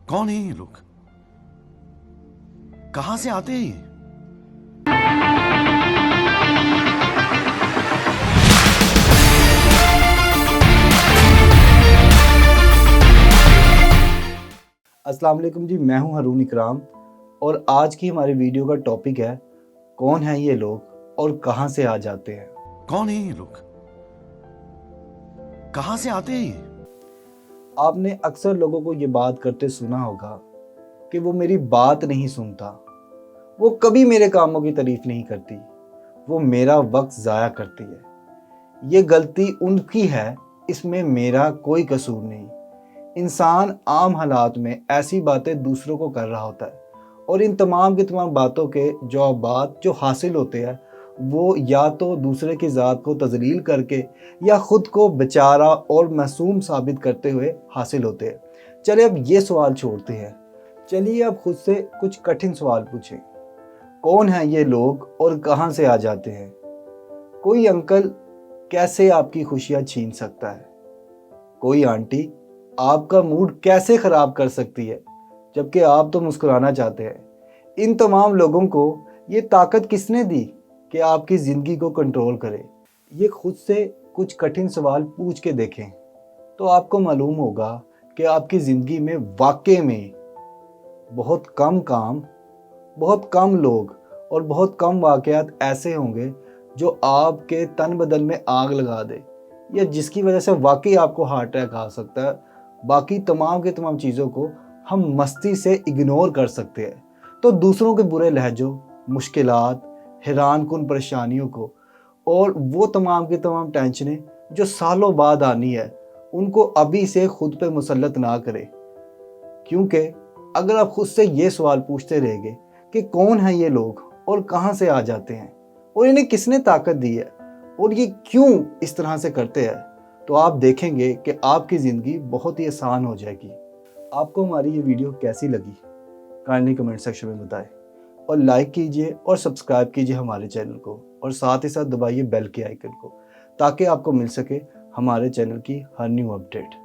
कौन है ये लोग? कहां से आते हैं ये? अस्सलाम वालेकुम जी, मैं हूं हारून इकराम और आज की हमारी वीडियो का टॉपिक है कौन है ये लोग और कहां से आ जाते हैं। कौन है ये लोग? कहां से आते हैं ये? आपने अक्सर लोगों को ये बात करते सुना होगा कि वो मेरी बात नहीं सुनता, वो कभी मेरे कामों की तारीफ नहीं करती, वो मेरा वक्त ज़ाया करती है, ये गलती उनकी है, इसमें मेरा कोई कसूर नहीं। इंसान आम हालात में ऐसी बातें दूसरों को कर रहा होता है और इन तमाम की तमाम बातों के जवाबात जो हासिल होते हैं वो या तो दूसरे की ज़ात को तज़लील करके या ख़ुद को बेचारा और मासूम साबित करते हुए हासिल होते हैं। चलिए अब ये सवाल छोड़ते हैं, चलिए अब खुद से कुछ कठिन सवाल पूछें। कौन हैं ये लोग और कहाँ से आ जाते हैं? कोई अंकल कैसे आपकी खुशियाँ छीन सकता है? कोई आंटी आपका मूड कैसे ख़राब कर सकती है जबकि आप तो मुस्कुराना चाहते हैं? इन तमाम लोगों को ये ताकत किसने दी कि आपकी ज़िंदगी को कंट्रोल करे? ये खुद से कुछ कठिन सवाल पूछ के देखें तो आपको मालूम होगा कि आपकी ज़िंदगी में वाकई में बहुत कम काम, बहुत कम लोग और बहुत कम वाक़यात ऐसे होंगे जो आपके तन बदन में आग लगा दे या जिसकी वजह से वाकई आपको हार्ट अटैक आ सकता है। बाकी तमाम के तमाम चीज़ों को हम मस्ती से इग्नोर कर सकते हैं, तो दूसरों के बुरे लहजों, मुश्किलात, हैरान कुन परेशानियों को और वो तमाम की तमाम टेंशनें जो सालों बाद आनी है उनको अभी से खुद पे मुसल्लत ना करें। क्योंकि अगर आप खुद से ये सवाल पूछते रहेंगे कि कौन है ये लोग और कहाँ से आ जाते हैं और इन्हें किसने ताकत दी है और ये क्यों इस तरह से करते हैं, तो आप देखेंगे कि आपकी ज़िंदगी बहुत ही आसान हो जाएगी। आपको हमारी ये वीडियो कैसी लगी काइंडली कमेंट सेक्शन में बताएं और लाइक कीजिए और सब्सक्राइब कीजिए हमारे चैनल को और साथ ही साथ दबाइए बेल के आइकन को ताकि आपको मिल सके हमारे चैनल की हर न्यू अपडेट।